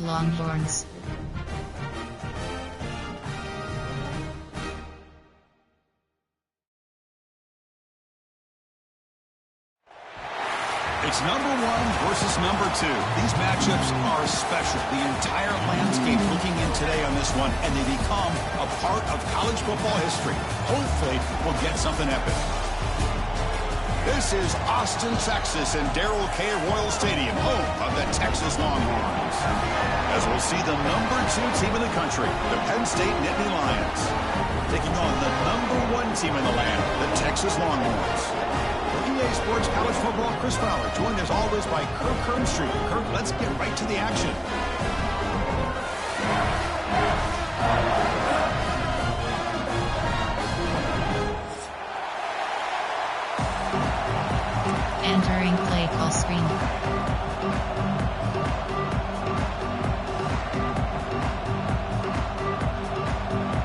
Longhorns. It's number 1 versus number 2. These matchups are special. The entire landscape looking in today on this one, and they become a part of college football history. Hopefully, we'll get something epic. This is Austin, Texas, and Darrell K. Royal Stadium, home of the Texas Longhorns. As we'll see the number 2 team in the country, the Penn State Nittany Lions, taking on the number 1 team in the land, the Texas Longhorns. EA Sports College Football, Chris Fowler, joined as always by Kirk Kernstreet. Kirk, let's get right to the action. Entering play call screen.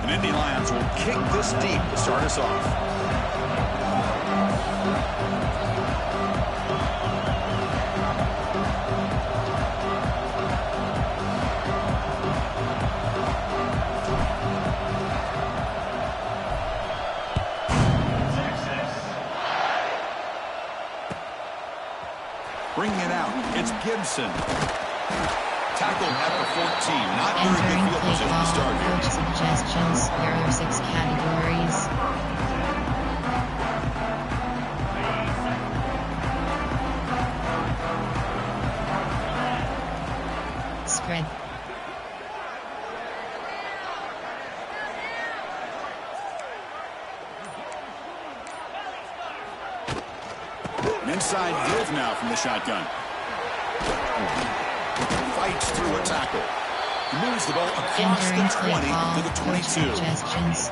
The Nittany Lions will kick this deep to start us off. Bringing it out, it's Gibson. Tackled at the 14. Not very good field position to start here. Coach suggestions. There are 6 categories. Spread. Inside give now from the shotgun. Fights through a tackle. Moves the ball across the 20 to the 22.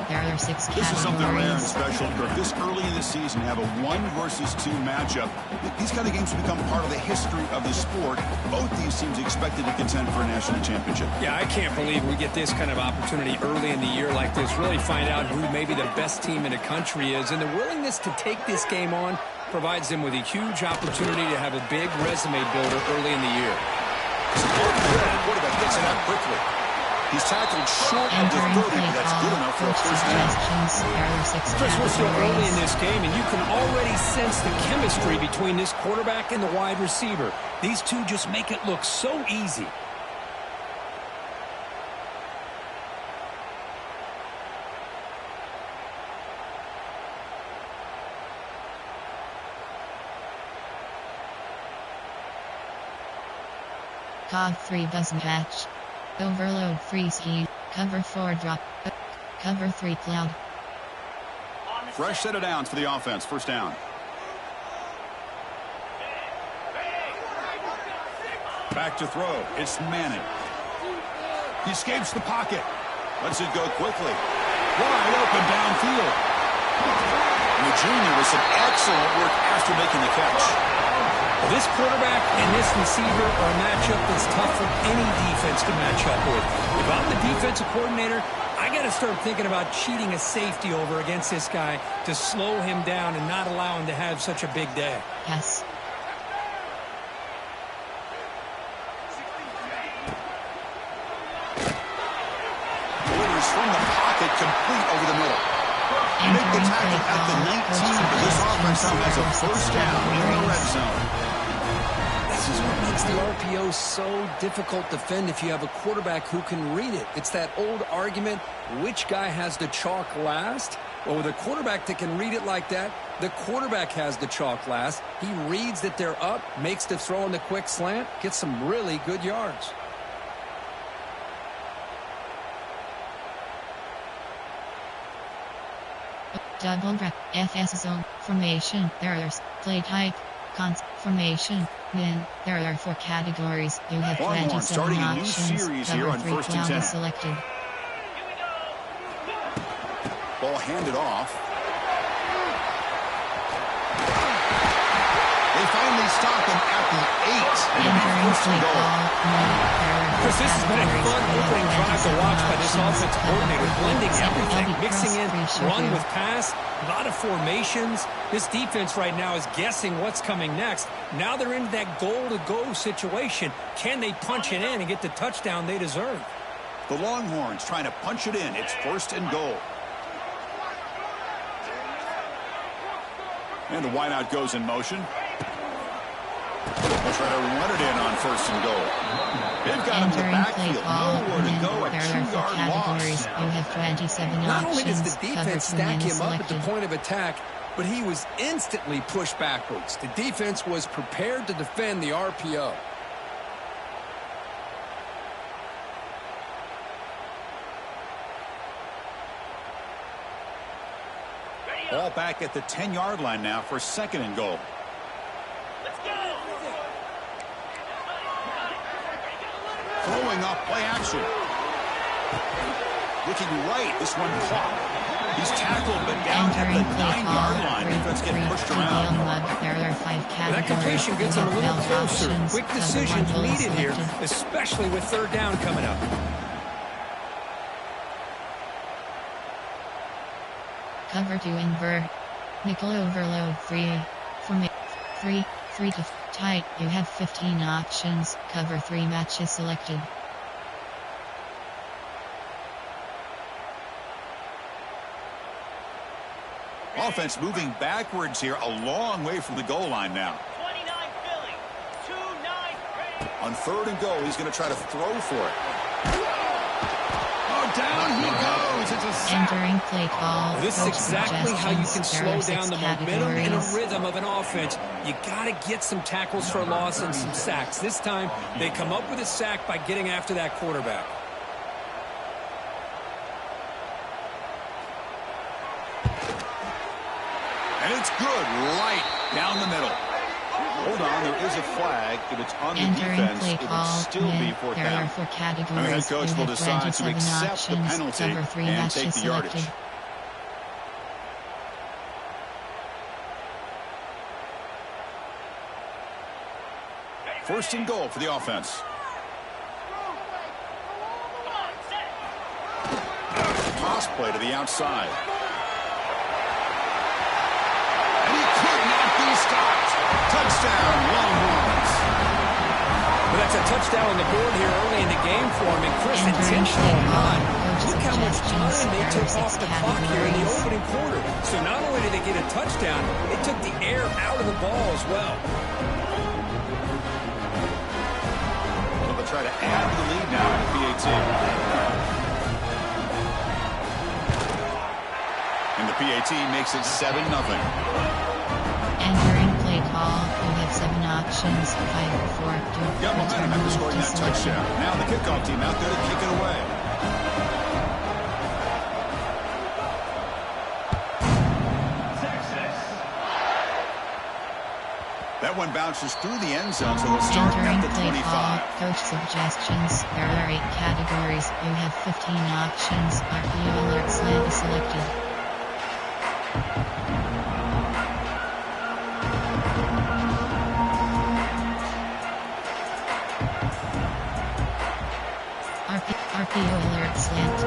There are 6 categories. This is something rare and special, Kirk. This early in the season, have a 1 versus 2 matchup. These kind of games become part of the history of the sport. Both these teams expected to contend for a national championship. Yeah, I can't believe we get this kind of opportunity early in the year like this. Really find out who maybe the best team in the country is. And the willingness to take this game on provides them with a huge opportunity to have a big resume builder early in the year. The quarterback gets it out quickly. He's tackled short of the 30, but that's good enough for a first down. Chris, we're still early in this game, and you can already sense the chemistry between this quarterback and the wide receiver. These two just make it look so easy. Cog 3 bus match. Overload freeze heat. Cover 4 drop. Cover 3 cloud. Fresh set of downs for the offense. First down. Back to throw. It's Manning. He escapes the pocket. Lets it go quickly. Wide open downfield. The junior with some excellent work after making the catch. This quarterback and this receiver are a matchup that's tough for any defense to match up with. If I'm the defensive coordinator, I got to start thinking about cheating a safety over against this guy to slow him down and not allow him to have such a big day. Yes. Orders from the pocket, complete over the middle. Make the tackle at the 19, but this offense now has a first down in the red zone. This is what makes the RPO so difficult to defend if you have a quarterback who can read it. It's that old argument, which guy has the chalk last? Well, with a quarterback that can read it like that, the quarterback has the chalk last. He reads that they're up, makes the throw in the quick slant, gets some really good yards. Double rep, FS zone, formation, errors, play type, cons, formation, then, there are 4 categories. You have 27 starting options. a new series here on first and 10. Selected. Ball handed off. They finally stop him at the 8. Entering play call. Chris, this has been a fun opening drive to watch by this offense coordinator, blending everything, mixing in run with pass, a lot of formations. This defense right now is guessing what's coming next. Now they're into that goal-to-go situation. Can they punch it in and get the touchdown they deserve? The Longhorns trying to punch it in. It's 1st and goal. And the wideout goes in motion. They'll try to run it in on 1st and goal. They've got him in the backfield. Nowhere to go. A 2-yard loss. You have 27 Not only does options. the defense stack him up at the point of attack, but he was instantly pushed backwards. The defense was prepared to defend the RPO. Ball back at the 10-yard line now for 2nd and goal. Throwing up play action. Looking right. This one caught. He's tackled, but down at the 9-yard line. Defense getting pushed around. That completion gets him a little closer. Quick decisions needed here, especially with 3rd down coming up. Cover 2 invert. Nickel overload 3. From 3 to tight. You have 15 options. Cover 3 matches selected. Offense moving backwards here, a long way from the goal line now. 29 Philly. 2-9 ready. On 3rd and goal, he's going to try to throw for it. Oh, down he goes. It's a sack. Entering play call. This is exactly how you can slow down the momentum and a categories. rhythm of an offense. You got to get some tackles for loss and some sacks. This time, they come up with a sack by getting after that quarterback. And it's good right down the middle. Hold on, there is a flag. If it's on the Entering defense, play it would call. still be 4th There are down. 4 And the categories. head coach You will have decide to 27 accept the options. penalty Cover 3 and matches take the yardage. selected. First and goal for the offense. Toss play to the outside. And he could not be stopped. Touchdown, Longhorns. But that's a touchdown on the board here early in the game for him. And Chris, intentional or not, look how much time they took off the clock here in the opening quarter. So not only did they get a touchdown, they took the air out of the ball as well. They'll try to add to the lead now in the PAT. And the PAT makes it 7-0. Entering play call. You have 7 options. 5, 4, 2. Got momentum after scoring that touchdown. Now the kickoff team out there to kick it away. That one bounces through the end zone, so we'll start at the 25. Coach suggestions. There are 8 categories. You have 15 options. RPO alerts will be selected. RPO alerts slant.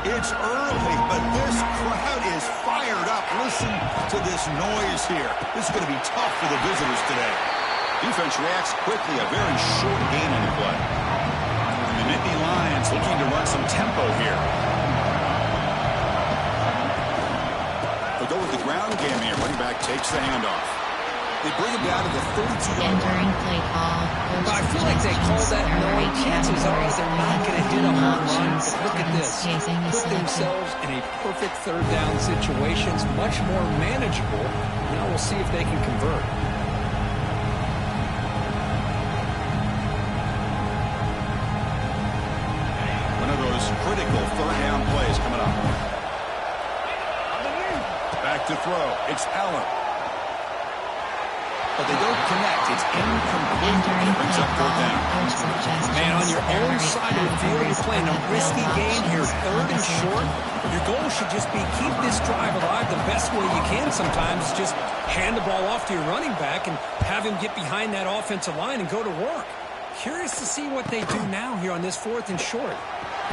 It's early, but this crowd is fired up. Listen to this noise here. This is going to be tough for the visitors today. Defense reacts quickly. A very short gain on the play. The Nittany Lions looking to run some tempo here. They'll go with the ground game here. Running back takes the handoff. They bring him down to the 32-yard line. Entering play call. I feel like they call that knowing chances are they're not going to hit a home run. But look at this. Put themselves in a perfect 3rd down situation. It's much more manageable. Now we'll see if they can convert. One of those critical 3rd down plays coming up. Back to throw. It's Allen. but they don't connect. It's incomplete. It brings up 4th down. Man, on your own side of the field, you're playing a risky game here, 3rd and short. Your goal should just be keep this drive alive the best way you can sometimes. Just hand the ball off to your running back and have him get behind that offensive line and go to work. Curious to see what they do now here on this 4th and short.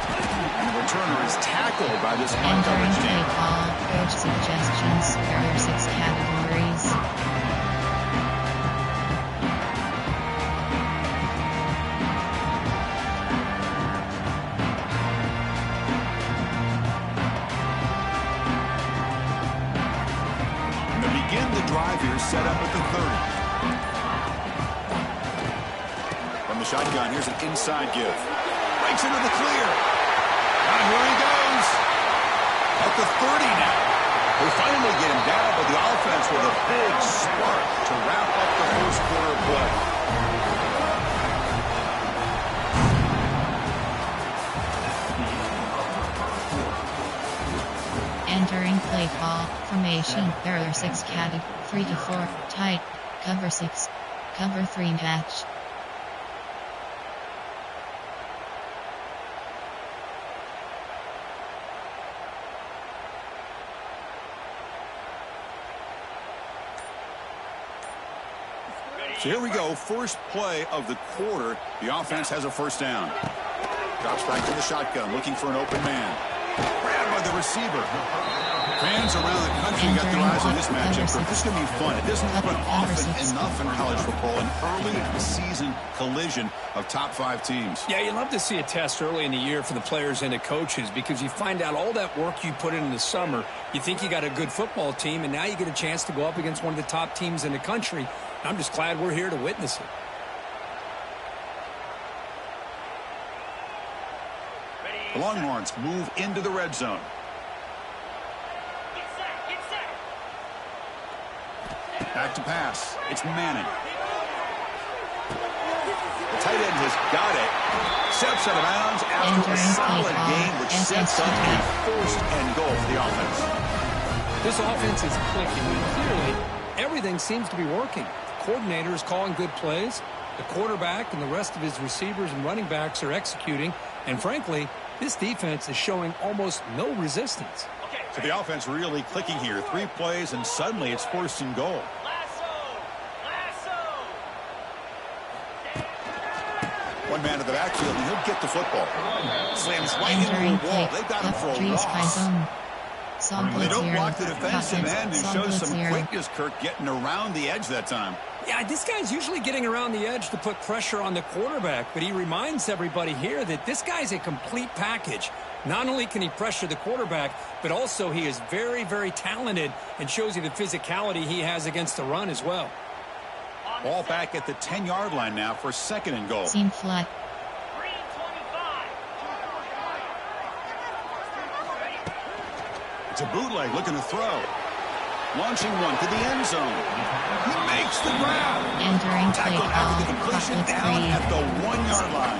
And the returner is tackled by this high coverage team. Coach suggestions. There are 6 categories. And they begin the drive here, set up at the 30. From the shotgun, here's an inside give. Breaks into the clear. And here he goes. At the 30 now. They finally get him down, but the offense with a big spark to wrap up the first quarter of play. Entering play call formation. There are 6 categories. 3 to 4. Tight. Cover 6. Cover 3 match. So here we go, first play of the quarter. The offense has a 1st down. Drops back to the shotgun, looking for an open man. Grabbed by the receiver. Fans around the country got their eyes on this matchup, but this is going to be fun. It doesn't happen often enough in college football, an early season collision of top 5 teams. Yeah, you love to see a test early in the year for the players and the coaches because you find out all that work you put in the summer. You think you got a good football team, and now you get a chance to go up against one of the top teams in the country. I'm just glad we're here to witness it. The Longhorns move into the red zone. Back to pass. It's Manning. The tight end has got it. Steps out of bounds after a solid game, which sets up a 1st and goal for the offense. This offense is clicking. Clearly, everything seems to be working. The coordinator is calling good plays. The quarterback and the rest of his receivers and running backs are executing. And frankly, this defense is showing almost no resistance. So the offense really clicking here. 3 plays, and suddenly it's 1st and goal. One man to the backfield, and he'll get the football. Slams right into the wall. They've got him for a loss. They don't block the defensive end, who shows some quickness, Kirk, getting around the edge that time. Yeah, this guy's usually getting around the edge to put pressure on the quarterback, but he reminds everybody here that this guy's a complete package. Not only can he pressure the quarterback, but also he is very, very talented and shows you the physicality he has against the run as well. Ball back at the 10-yard line now for 2nd and goal. Seam flat. It's a bootleg looking to throw. Launching one to the end zone. He makes the grab. Entering play Tackled after the completion down at the 1-yard line.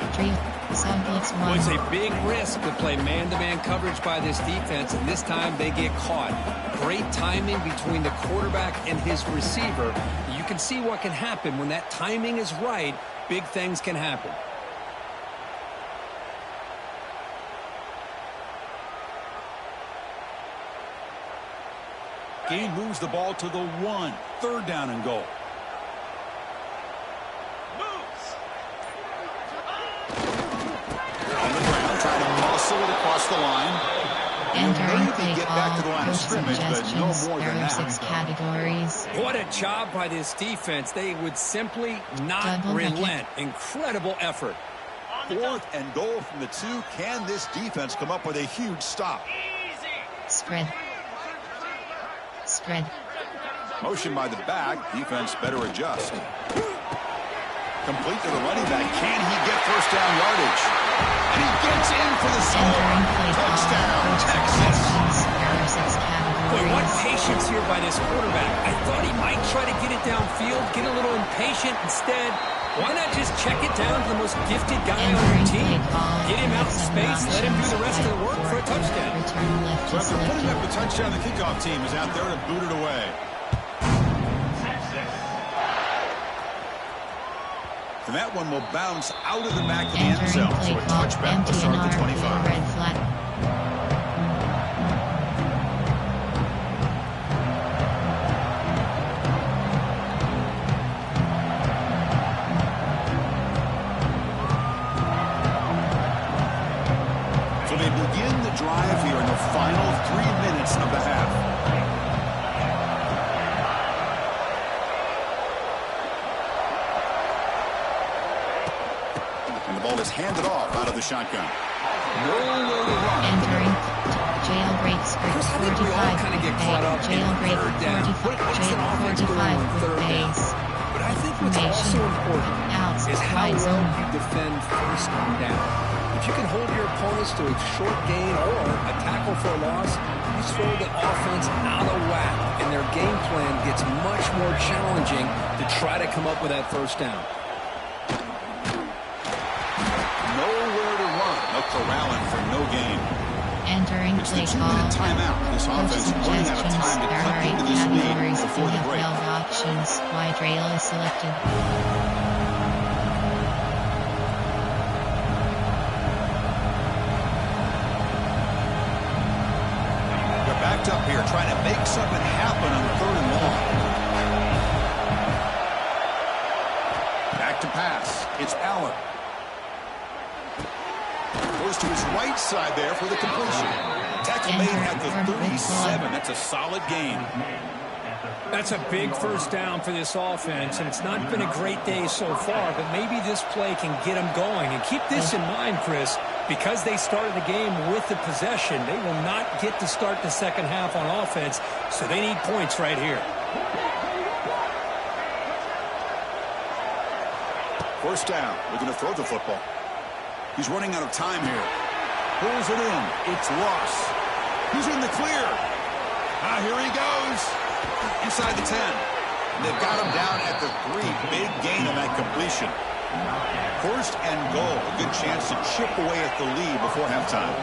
Well, it's a big risk to play man-to-man coverage by this defense, and this time they get caught. Great timing between the quarterback and his receiver. You can see what can happen when that timing is right. Big things can happen. Gain moves the ball to the 1. 3rd down and goal. On the ground, trying to muscle it across the line. Entering play get back to the line of scrimmage, but no more than that. 6 categories. What a job by this defense. They would simply not relent. Incredible effort. 4th and goal from the 2. Can this defense come up with a huge stop? Spread. Motion by the back. Defense better adjust. Complete to the running back. Can he get 1st down yardage? And he gets in for the score. Touchdown, Texas. Boy, what patience here by this quarterback. I thought he might try to get it downfield, get a little impatient. Instead, why not just check it down to the most gifted guy on your team? Get him out in space, let him do the rest of the work for a touchdown. So after putting up the touchdown, the kickoff team is out there to boot it away. And that one will bounce out of the back of the end Entering zone. So play a call, touchback will start at the 25. red flag. So they begin the drive here in the final 3 minutes of the half. And the ball is handed off out of the shotgun. Entering jailbreak script 45 kind of get with caught up in jailbreak third down. 45 with base. But I think what's also important is how well you defend first down. If you can hold your opponents to a short gain or a tackle for a loss, you throw the offense out of whack, and their game plan gets much more challenging to try to come up with that first down. Nowhere to run. No corralling for no gain. Entering It's the play 2-minute call. timeout. This offense running out of time to cut into this lead Categories. before We the have break. 12 options. Wide rail is selected. They're backed up here trying to make something happen on 3rd and long. Back to pass. It's Allen. Goes to his right side there for the completion. Tackle made at the 37. That's a solid gain. That's a big first down for this offense, and it's not been a great day so far, but maybe this play can get them going. And keep this in mind, Chris, because they started the game with the possession, they will not get to start the second half on offense, so they need points right here. First down. Looking to throw the football. He's running out of time here. Pulls it in. It's Ross. He's in the clear. Ah, here he goes. Inside the 10. They've got him down at the 3. Big gain on that completion. First and goal. A good chance to chip away at the lead before halftime.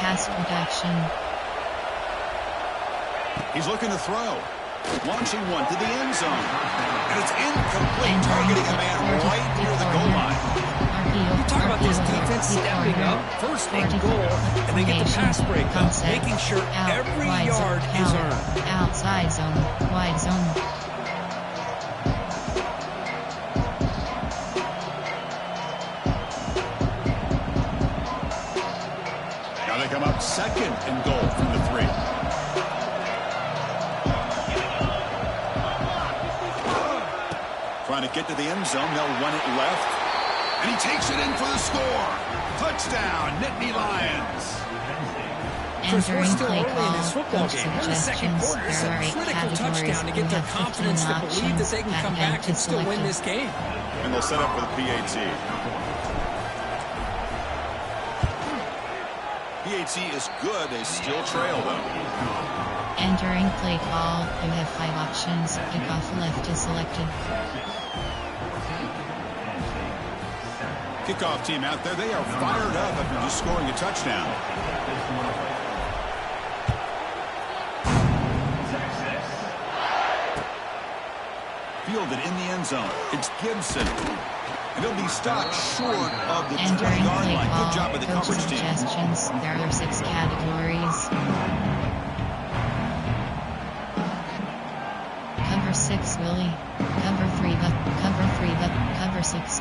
Pass protection. He's looking to throw. Launching one to the end zone. And it's incomplete. Targeting a man right near the goal line. You talk about this defense stepping up, first and goal, and they get the pass break up, making sure every yard is earned. Outside zone, wide zone. Now they come up 2nd and goal from the 3. Trying to get to the end zone. They'll run it left. And he takes it in for the score. Touchdown, Knw Lions. Chris, we're Entering still play early in call. this football Coach game. We're in the second suggestions. quarter. It's There are a 8 critical categories. touchdown to We get their have confidence 15 to believe that they can options. come back and still win this game. And they'll set up for the PAT. PAT is good. They still trail, though. Entering play call. You have 5 options. Kickoff left is selected. Kickoff team out there. They are fired up after just scoring a touchdown. Fielded in the end zone. It's Gibson. And he'll be stopped short of the 20-yard Entering play line. call. Good job by the Coach coverage team. suggestions. There are 6 categories. Cover 6 Willie. Cover 3 the. Cover 3 the. Cover 6.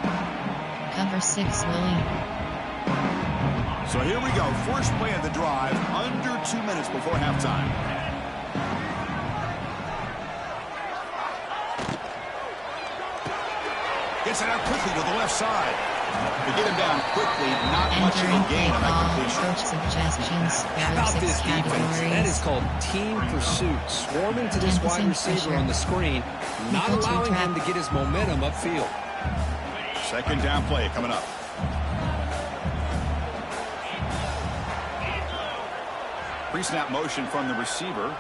Cover 6 Willie. So here we go. First play of the drive. Under 2 minutes before halftime. Gets it out quickly to the left side. They get him down quickly. Not much of a Entering gain play on that call. completion. Coach suggestions. There How are about 6 this defense? categories. That is called team pursuit. Swarming to this wide Templeton receiver pressure. on the screen, not Equal to allowing trap. him to get his momentum upfield. Second down play coming up. Pre-snap motion from the receiver.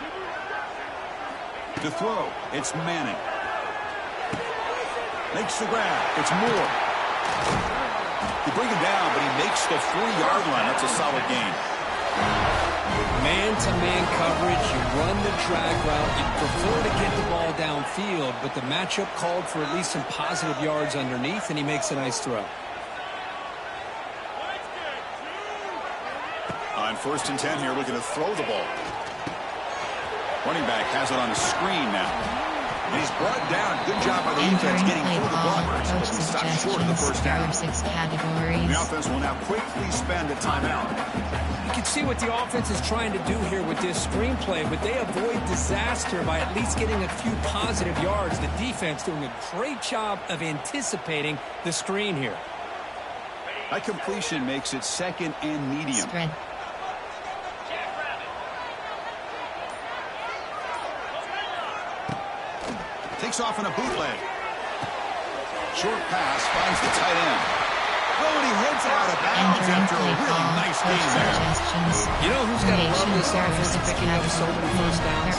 To throw. It's Manning. Makes the grab. It's Moore. They bring him down, but he makes the 4-yard line. That's a solid gain. Man-to-man coverage, you run the drag route, you prefer to get the ball downfield, but the matchup called for at least some positive yards underneath, and he makes a nice throw. On 1st and 10 here, looking to throw the ball. Running back has it on a screen now. And he's brought down. Good job by the defense getting through the blockers, but he stopped short of the first down. The offense will now quickly spend a timeout. You can see what the offense is trying to do here with this screenplay, but they avoid disaster by at least getting a few positive yards. The defense doing a great job of anticipating the screen here. That completion makes it 2nd and medium. Spread. Takes off in a bootleg. Short pass finds the tight end. Oh, and he heads out of bounds after a really nice game there. You know who's got to love this offense picking up so many first downs?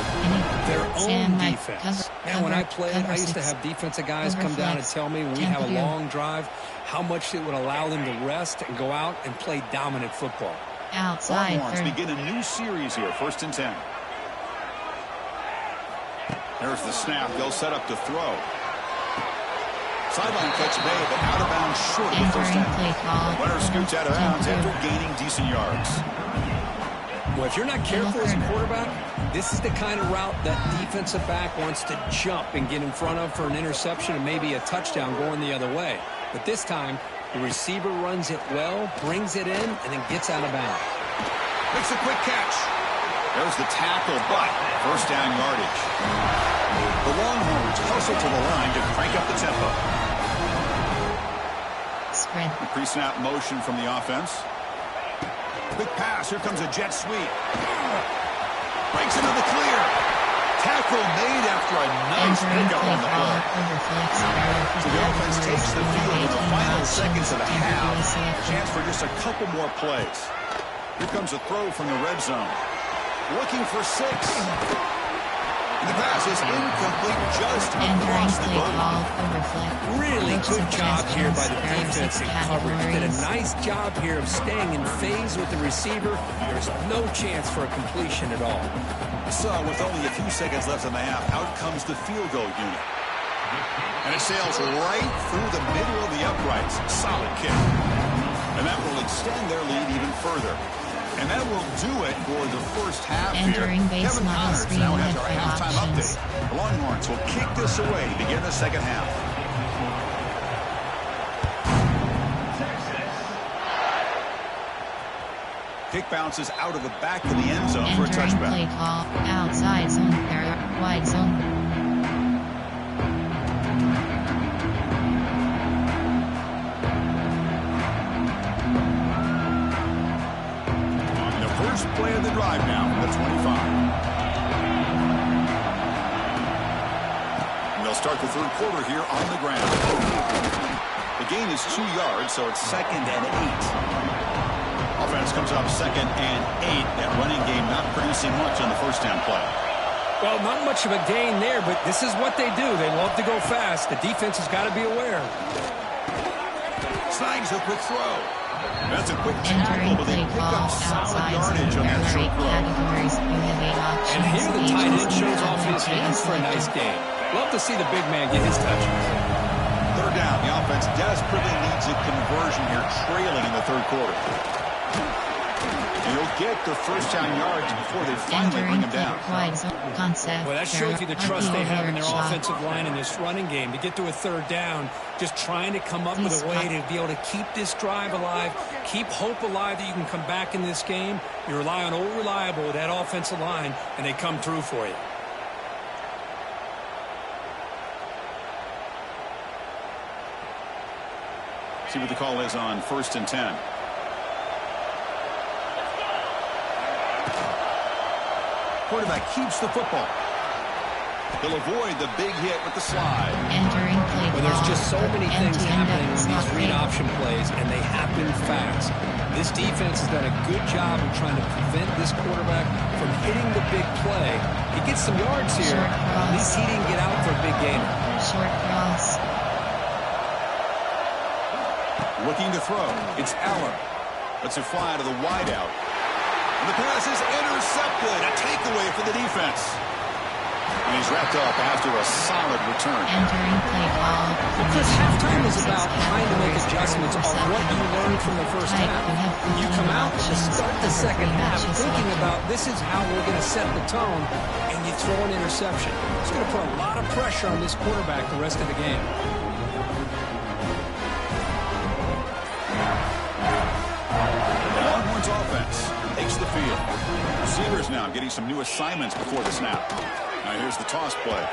Their own defense. And when I played, I used to have defensive guys come down and tell me when we'd have a long drive how much it would allow them to rest and go out and play dominant football. Outside. Longhorns begin a new series here, 1st and 10. There's the snap. They'll set up to throw. Sideline catch made, but out of bounds short of the first down. Runner scoots out of bounds after gaining decent yards. Well, if you're not careful as a quarterback, this is the kind of route that defensive back wants to jump and get in front of for an interception and maybe a touchdown going the other way. But this time, the receiver runs it well, brings it in, and then gets out of bounds. Makes a quick catch. There's the tackle, but first down yardage. The Longhorns hustle to the line to crank up the tempo. Spread. The pre-snap motion from the offense. Quick pass. Here comes a jet sweep. Breaks into the clear. Tackle made after a nice pickup on the play. So the offense takes the field in the final seconds of the half. Chance for just a couple more plays. Here comes a throw from the red zone. Looking for 6. And the pass is incomplete just across the goal. Really good job here by the defense in coverage. Did a nice job here of staying in phase with the receiver. There's no chance for a completion at all. So with only a few seconds left in the half, out comes the field goal unit. And it sails right through the middle of the uprights. Solid kick. And that will extend their lead even further. And that will do it for the first half Entering here. base Kevin model Connors now has our screen halftime options. update. The Longhorns will kick this away to begin the second half. Kick bounces out of the back of the end zone for a touchback. Play call. Outside zone. Wide zone. First play of the drive now from the 25. And they'll start the third quarter here on the ground. The gain is 2 yards, so it's 2nd and 8. Offense comes up 2nd and 8. That running game not producing much on the first down play. Well, not much of a gain there, but this is what they do. They love to go fast. The defense has got to be aware. Snags a quick throw. That's a quick tackle, but they pick up solid yardage on that short throw. And here the tight end shows off his hands for a nice game. Love to see the big man get his touches. Third down. The offense desperately needs a conversion here, trailing in the third quarter. And he'll get the first down yards before they finally bring him down. Well, that shows you the trust they have in their offensive line in this running game. To get to a third down, just trying to come up with a way to be able to keep this drive alive, keep hope alive that you can come back in this game. You rely on old reliable with that offensive line, and they come through for you. See what the call is on 1st and 10. Quarterback keeps the football. He'll avoid the big hit with the slide. Well, there's just so many things happening on these read option plays, and they happen fast. This defense has done a good job of trying to prevent this quarterback from hitting the big play. He gets some yards here, but at least he didn't get out for a big gainer. Short cross. Looking to throw. It's Allen. Lets it fly to the wideout. And the pass is intercepted. A takeaway for the defense. And he's wrapped up after a solid return. Entering play call. Because halftime is about trying to make adjustments of what you learned from the first half. You come out to start the second half thinking about this is how we're going to set the tone, and you throw an interception. It's going to put a lot of pressure on this quarterback the rest of the game. The Longhorns offense takes the field. Receivers now getting some new assignments before the snap. Now here's the toss play.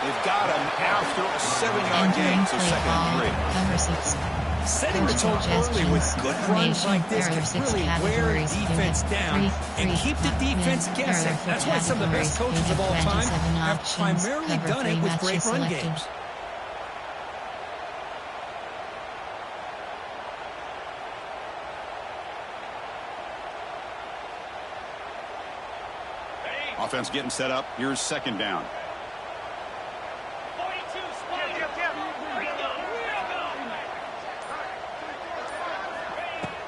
They've got him after a 7-yard gain, so second and 3. Cover 6. Setting the tone early with good runs like this can really wear defense down and keep the defense guessing. That's why some of the best coaches of all time have primarily done it with great run games. Offense getting set up. Here's second down. 42, split.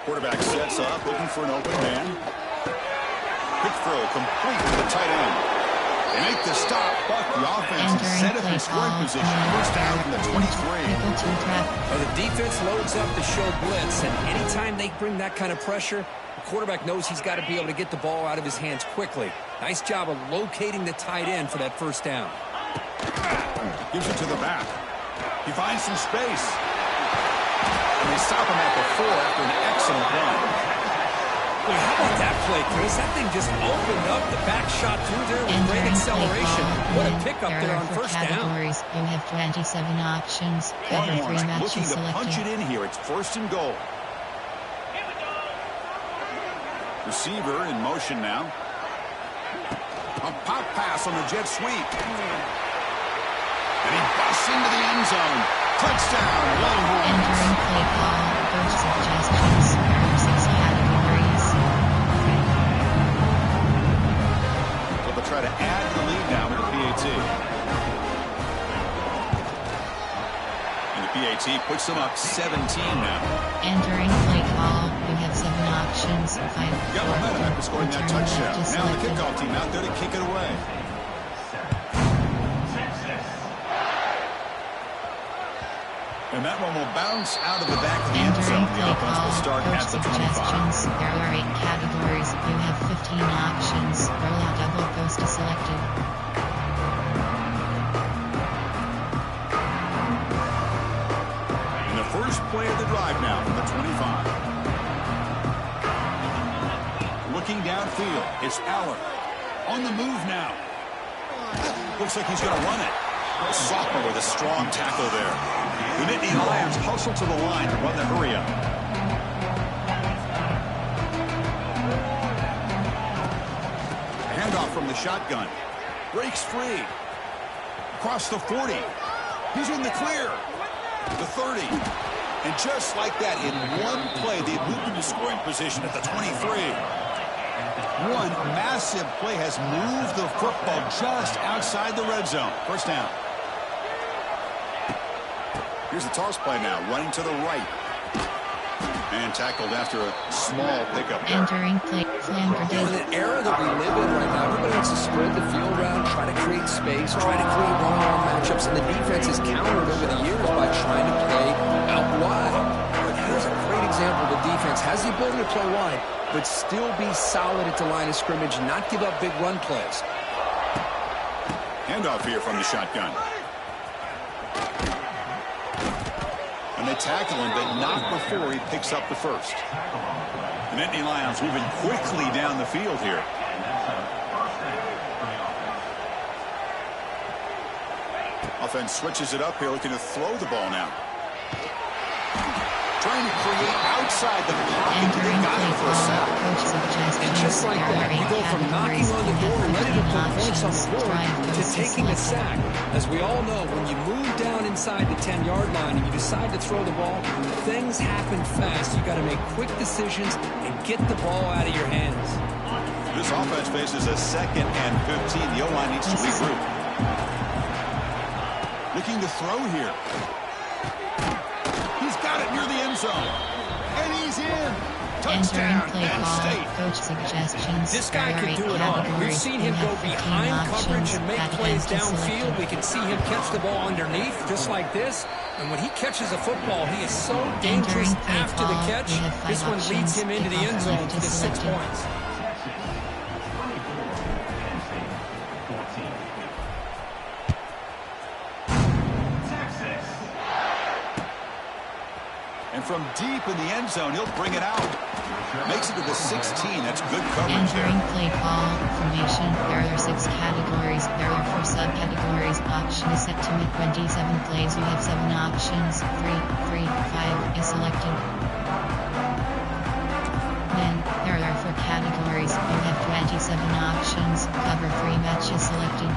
Quarterback sets up, looking for an open man. Quick throw, complete to the tight end. They make the stop, but the offense is set up in scoring position. First down from the 23. Well, the defense loads up to show blitz, and anytime they bring that kind of pressure, the quarterback knows he's got to be able to get the ball out of his hands quickly. Nice job of locating the tight end for that first down. Gives it to the back. He finds some space. And they stop him at the 4 after an excellent run. Boy, how about that play, Chris? That thing just opened up. The back shot through there with great acceleration. What a pickup there on first down. You have 27 options. Cover 3 matches looking to punch it in here. It's first and goal. Here we go. Receiver in motion now. A pop pass on the jet sweep. And he busts into the end zone. Touchdown, Longhorns. Entering play call. Coach suggestions. Cover 6 categories. So they'll try to add the lead now with the PAT. And the PAT puts them up 17 now. Entering play call. You have 7 options. 5. Got momentum after scoring that touchdown. Now the kickoff team out there to kick it away. And that one will bounce out of the back of the end zone. The offense will start at the 25. There are 8 categories. You have 15 options. Rollout double goes to selected. And the first play of the drive now from the 25. Looking downfield, it's Aller. On the move now. Looks like he's going to run it. A sophomore with a strong tackle there. The Nittany Lions hustle to the line to run the hurry up. Handoff from the shotgun. Breaks free. Across the 40. He's in the clear. The 30. And just like that, in one play, they moved into scoring position at the 23. One massive play has moved the football just outside the red zone. First down. Here's the toss play now, running to the right. And tackled after a small pickup there. Entering play flanker. In an era that we live in right now, everybody wants to spread the field around, try to create space, try to create one-on-one matchups, and the defense has countered over the years by trying to play out wide. But here's a great example. The defense has the ability to play wide, but still be solid at the line of scrimmage, not give up big run plays. Handoff here from the shotgun. And they tackle him, but not before he picks up the first. The Nittany Lions moving quickly down the field here. Offense switches it up here, looking to throw the ball now. Trying to create outside the pocket. They got him for a sack. And just like that, you go from knocking on the door, ready to put points on the board, to taking a sack. As we all know, when you move down inside the 10-yard line and you decide to throw the ball, things happen fast. You got to make quick decisions and get the ball out of your hands. This offense faces a 2nd and 15. The O-line needs to regroup. Looking to throw here. He's got it near the end zone. And he's in. Entering Touchdown, play Penn call, State. coach suggestions. This guy There are can 8 do it all. We've categories. seen You him go have 15 behind coverage options. and make Add plays empty downfield. selected. We can see him catch the ball underneath, just like this. And when he catches a football, he is so dangerous Entering play after the call, catch. you have 5 This one leads options. him into the Kickoff end zone left for is the 6 selected. points. And from deep in the end zone, he'll bring it out. Makes it to the 16. That's good coverage Entering there. play call, formation. There are 6 categories. There are 4 subcategories. Option is set to make 27 plays. You have 7 options. 3, 5 is selected. Then, there are 4 categories. You have 27 options. Cover 3 match is selected.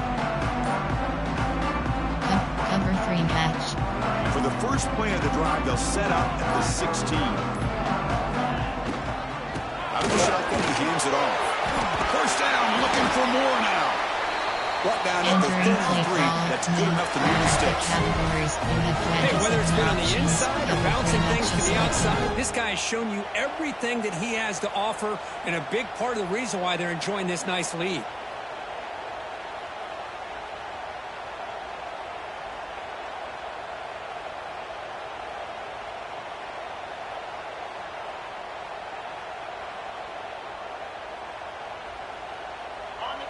Cover 3 match. For the first play of the drive, they'll set up at the 16. Out of the shotgun, he hands it off. First down, looking for more now. Brought down at the Entering play 33. call. That's good enough to move the sticks. Categories. You have Hey, whether it's been on the 27 inside or options. bouncing Cover 3 things to match is the selected. outside, this guy has shown you everything that he has to offer, and a big part of the reason why they're enjoying this nice lead.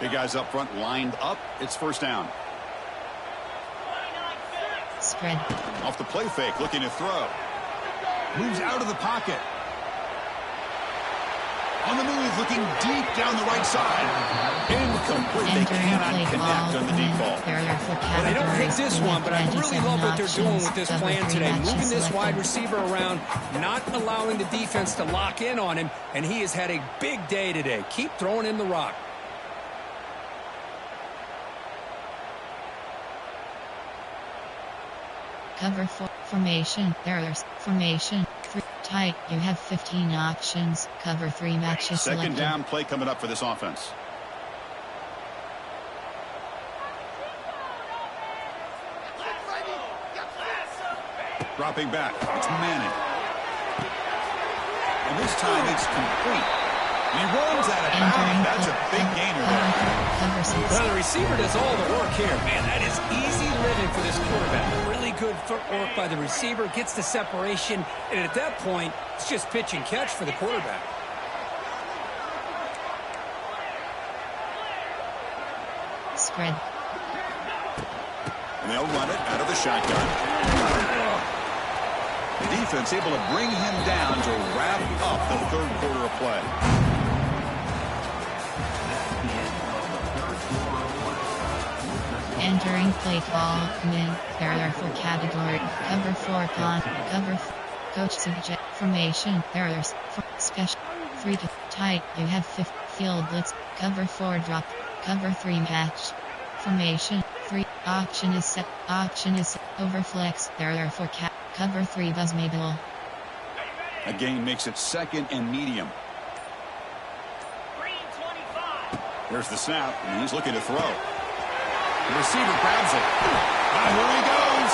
Big guys up front lined up. It's first down. Spread. Off the play fake, looking to throw. Moves out of the pocket. On the move, looking deep down the right side. Incomplete. They Entering cannot play connect call. on the deep ball. There are 4 Well, they don't hit categories. this You one, have but I really 27 love what they're doing options. with this Cover plan 3 today. match is Moving this wide selected. receiver around, not allowing the defense to lock in on him, and he has had a big day today. Keep throwing in the rock. Cover 4 formation. There are formation 3 tight. You have 15 options. Cover 3 matches Second selected. down play coming up for this offense. Dropping back. It's Manning. And this time it's complete. And he runs out of bounds. That's a big gainer there. Cover 6. Well, the receiver does all the work here. Man, that is easy living for this quarterback. Really good footwork by the receiver. Gets the separation. And at that point, it's just pitch and catch for the quarterback. Spread. And they'll run it out of the shotgun. The defense able to bring him down to wrap up the third quarter of play. Entering play call. There are 4 categories. Cover 4 con. Cover coach suggest formation. There are special 3 to tight. You have 5 field blitz. Cover 4 drop. Cover 3 match. Formation 3. Option is set. Option is overflex. There are 4 cover 3 bAball. A gain makes it second and medium. There's the snap, and he's looking to throw. The receiver grabs it. And here he goes.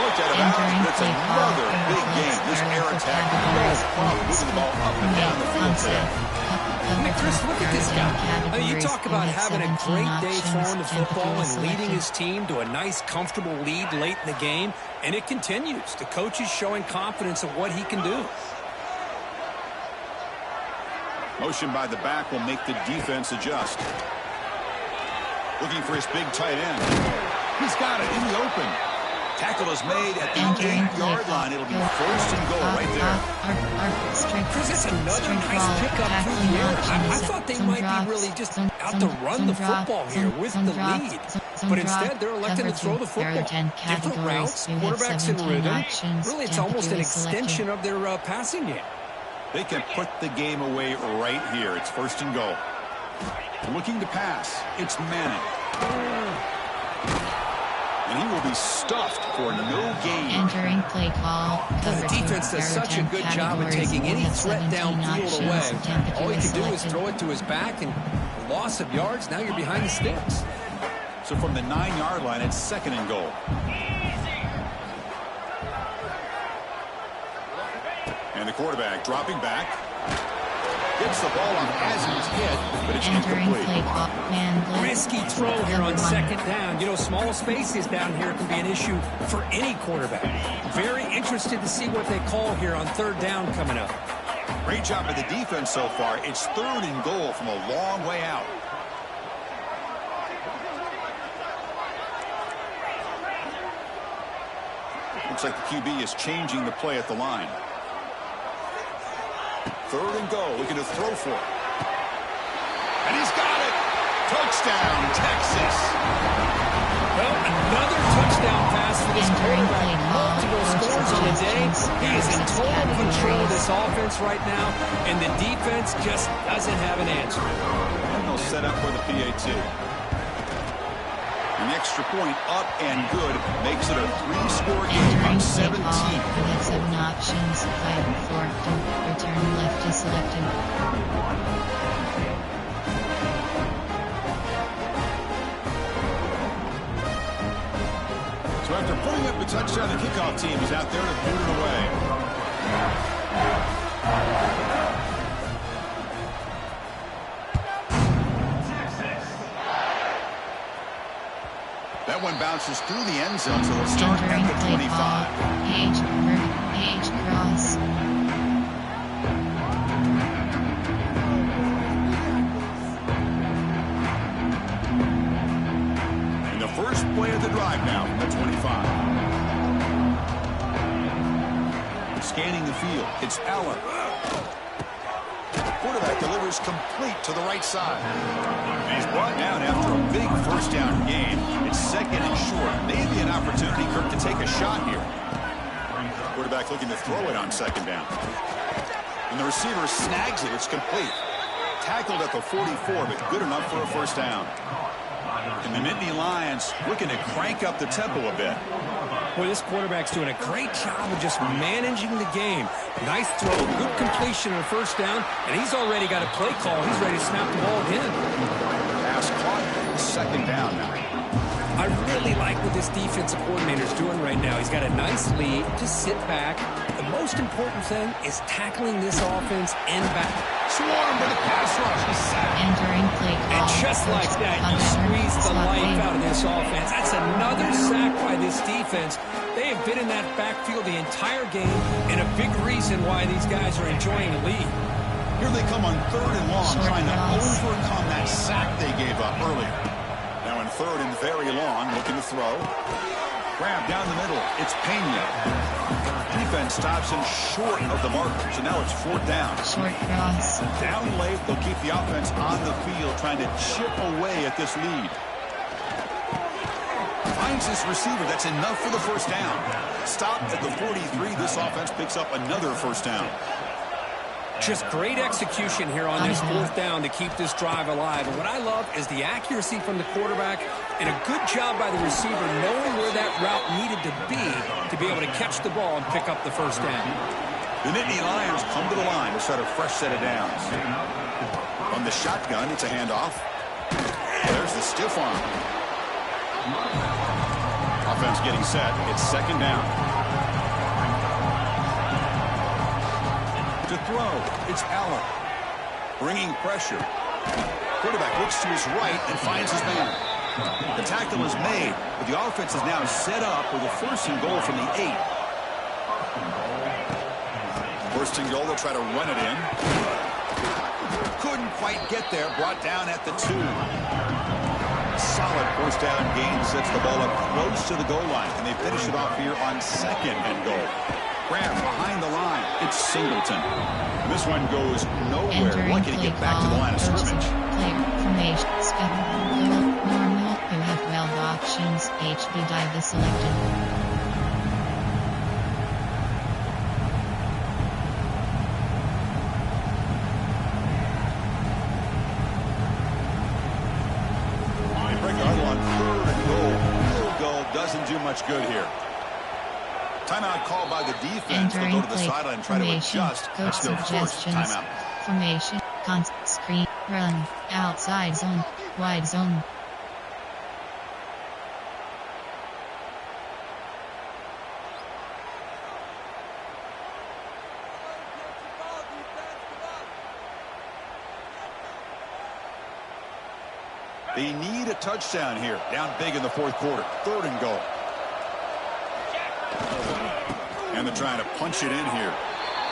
Looked out of bounds, but it's another big game. This air attack has problem moving the ball up and down the field today. Chris, look at this guy. I mean, you talk about having a great day throwing the football and leading his team to a nice, comfortable lead late in the game, and it continues. The coach is showing confidence of what he can do. Motion by the back will make the defense adjust. Looking for his big tight end. He's got it in the open. Tackle is made at the 8-yard line. It'll be first and goal right there. Chris, it's another nice pickup through the air. I thought they might be really just out to run the football here with the lead. But instead, they're electing to throw the football. Different routes, quarterbacks in rhythm. Really, it's almost an extension of their passing game. They can put the game away right here. It's first and goal. Looking to pass. It's Manning. And he will be stuffed for no gain. Entering play call. The defense does such a good job of taking any threat downfield away. All he can do is throw it to his back, and loss of yards, now you're behind the sticks. So from the 9-yard line, it's second and goal. And the quarterback dropping back. Gets the ball on as he's hit, but it's Entering incomplete. play clock. Man blitz. Risky throw here on Number 1. second down. You know, small spaces down here can be an issue for any quarterback. Very interested to see what they call here on third down coming up. Great job by the defense so far. It's 3rd and goal from a long way out. Looks like the QB is changing the play at the line. 3rd and goal, looking to throw for it. And he's got it! Touchdown, Texas! Well, another touchdown pass for this quarterback. Multiple scores on the day. He is in total control of this offense right now, and the defense just doesn't have an answer. And they'll set up for the PAT. An extra point up and good makes it a 3-score game on 17. You have 7 options. 5, 4, 2. Return left is selected. So after putting up a touchdown, the kickoff team is out there to boot it away. That one bounces through the end zone, so it'll start at the 25. Page cross. And the first play of the drive now from the 25. Scanning the field, it's Allen. Quarterback delivers complete to the right side. And he's brought down after a big first down game. It's 2nd and short. Maybe an opportunity, Kirk, to take a shot here. Quarterback looking to throw it on 2nd down. And the receiver snags it. It's complete. Tackled at the 44, but good enough for a first down. And the Nittany Lions looking to crank up the tempo a bit. Boy, this quarterback's doing a great job of just managing the game. Nice throw, good completion on first down, and he's already got a play call. He's ready to snap the ball again. Pass caught, 2nd down now. I really like what this defensive coordinator's doing right now. He's got a nice lead. Just sit back. The most important thing is tackling this offense and back. Swarm with a pass rush. He's sacked. Entering play call. And just like that, you squeeze the life out of this offense. That's another sack by this defense. They have been in that backfield the entire game, and a big reason why these guys are enjoying the lead. Here they come on 3rd and long, Short trying to cross. overcome that sack they gave up earlier. Now in 3rd and very long, looking to throw. Grab down the middle. It's Pena. Defense stops him short of the marker, so now it's 4th down. Short cross. Down late, they'll keep the offense on the field, trying to chip away at this lead. Finds his receiver. That's enough for the first down. Stopped at the 43. This offense picks up another first down. Just great execution here on this 4th down to keep this drive alive. And what I love is the accuracy from the quarterback and a good job by the receiver knowing where that route needed to be able to catch the ball and pick up the first down. The Nittany Lions come to the line to start a fresh set of downs. On the shotgun, it's a handoff. There's the stiff arm. Offense getting set. It's 2nd down. To throw, it's Allen. Bringing pressure. Quarterback looks to his right and finds his man. The tackle is made, but the offense is now set up with a 1st and goal from the 8. 1st and goal, they'll try to run it in. Couldn't quite get there, brought down at the 2. Solid first down gain, sets the ball up close to the goal line, and they finish it off here on 2nd and goal. Grab behind the line. It's Singleton. This one goes nowhere. Lucky to get back to the line of scrimmage. Player formation. Step. Normal. You have 12 options. HB dive is selected. They break the huddle on 3rd and goal. Field goal doesn't do much good here. Timeout called by the defense. They'll go to the sideline and try to adjust. That's their first timeout. Formation, screen, run, outside zone, wide zone. They need a touchdown here. Down big in the fourth quarter. 3rd and goal. And they're trying to punch it in here.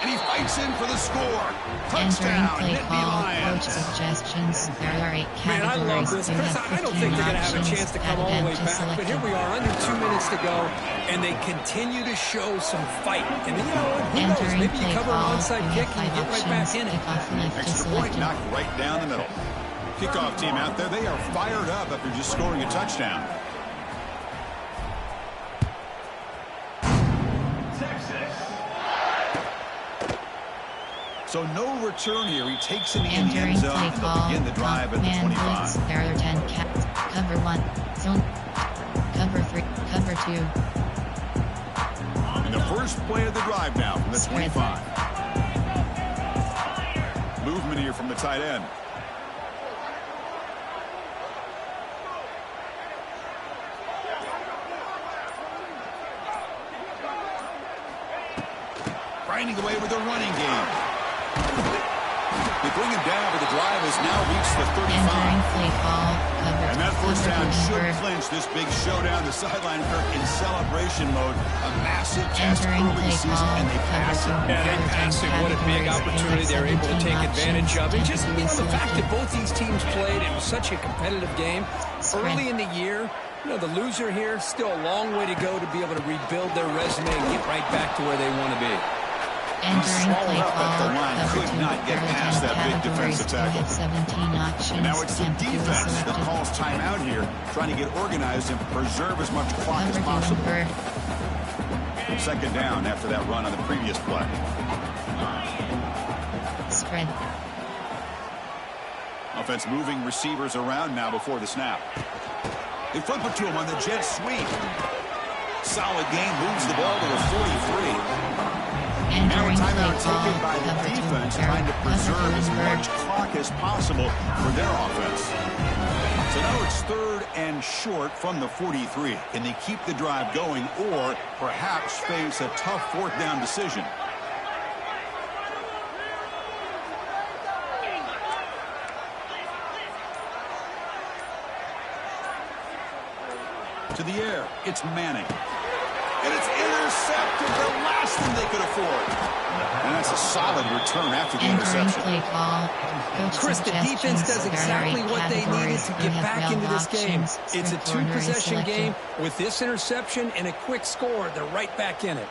And he fights in for the score. Touchdown, Knw Lions. Coach suggestions. There are 8 categories. Man, I love this. Chris, I don't think they're going to have a chance to come all the way back. But here we are, under 2 minutes to go, and they continue to show some fight. And you know what? Who knows? Maybe you cover an onside kick and you get right back in it. Extra point knocked right down the middle. Kickoff team out there. They are fired up after just scoring a touchdown. So no return here. He takes it in the end zone and they'll begin the drive at the 25. There are 10 cats. Cover 1. Zone. Cover 3. Cover 2. And the first play of the drive now from the 25. Movement here from the tight end. Grinding away with the running game. They bring him down, but the drive has now reached the 35. And that first down should clinch this big showdown. The sideline Kirk in celebration mode. A massive test early season, and they pass it. Yeah, they pass it. What a big opportunity they're able to take advantage of. And just, you know, the fact that both these teams played, it was such a competitive game. Early in the year, you know, the loser here, still a long way to go to be able to rebuild their resume and get right back to where they want to be. Entering play call, the line could not get past that big defensive tackle. 17 options. And now it's the defense that calls timeout here, trying to get organized and preserve as much clock as possible. 2nd down after that run on the previous play. Spread. Offense moving receivers around now before the snap. They flip it to him on the jet sweep. Solid game, moves the ball to the 43. Now a timeout taken by the defense, trying to preserve as much clock as possible for their offense. So now it's 3rd and short from the 43. Can they keep the drive going or perhaps face a tough 4th down decision? To the air, it's Manning. And it's intercepted, the last thing they could afford. And that's a solid return after the interception. Play call. Chris, the defense does exactly what they needed to get back into this game. It's a 2-possession game. With this interception and a quick score, they're right back in it.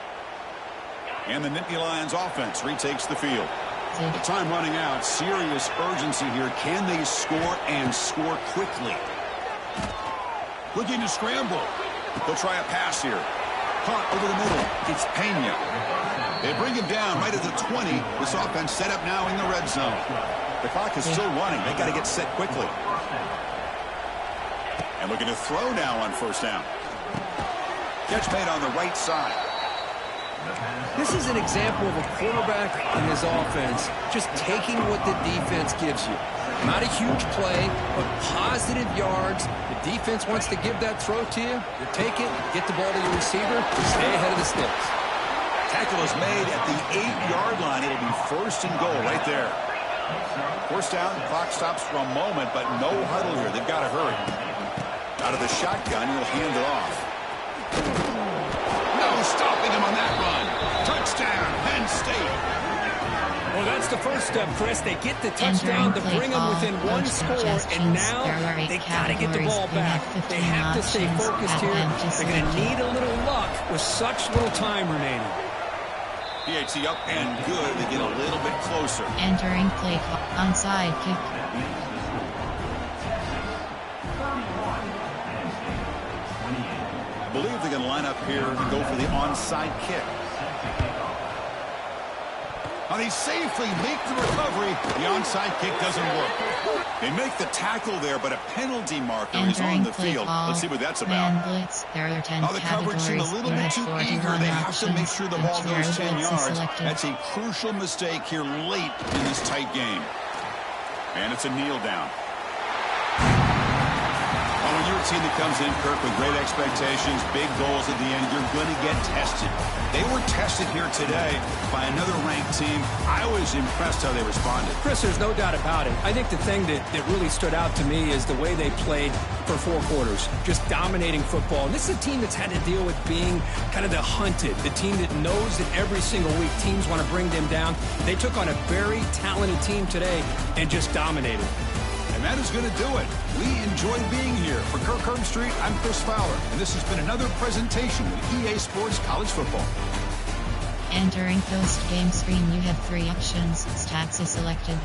And the Nittany Lions offense retakes the field. The time running out. Serious urgency here. Can they score and score quickly? Looking to scramble. They'll try a pass here. Caught over the middle. It's Pena. They bring him down right at the 20. This offense set up now in the red zone. The clock is still running. They got to get set quickly. And looking to throw now on 1st down. Catch made on the right side. This is an example of a quarterback and his offense just taking what the defense gives you. Not a huge play, but positive yards. The defense wants to give that throw to you. You take it, get the ball to your receiver, stay ahead of the sticks. Tackle is made at the 8-yard line. It'll be 1st and goal right there. 1st down, clock stops for a moment, but no huddle here. They've got to hurry. Out of the shotgun, he'll hand it off. No stopping him on that run. Touchdown, Penn State. Well, that's the first step, Chris. They get the touchdown to bring them within 1 score, and now they got to get the ball back. They have to stay focused here. They're going to need a little luck with such little time remaining. PAT up and good. They get a little bit closer. Entering play call. Onside kick. I believe they're going to line up here and go for the onside kick. Now they safely make the recovery. The onside kick doesn't work. They make the tackle there, but a penalty marker is on the field. Let's see what that's about. Blitz. There are 10 the coverage seemed a little bit too eager. They have to make sure the ball goes 10 yards. That's a crucial mistake here late in this tight game. And it's a kneel down. Oh, when you're team that comes in, Kirk, with great expectations, big goals at the end, you're going to get tested. They were tested here today by another ranked team. I was impressed how they responded. Chris, there's no doubt about it. I think the thing that really stood out to me is the way they played for 4 quarters, just dominating football. And this is a team that's had to deal with being kind of the hunted, the team that knows that every single week teams want to bring them down. They took on a very talented team today and just dominated. And that is going to do it. We enjoy being here. For Kirk Herbstreit, I'm Chris Fowler, and this has been another presentation of EA Sports College Football. Entering post-game screen, you have 3 options. Stats is selected.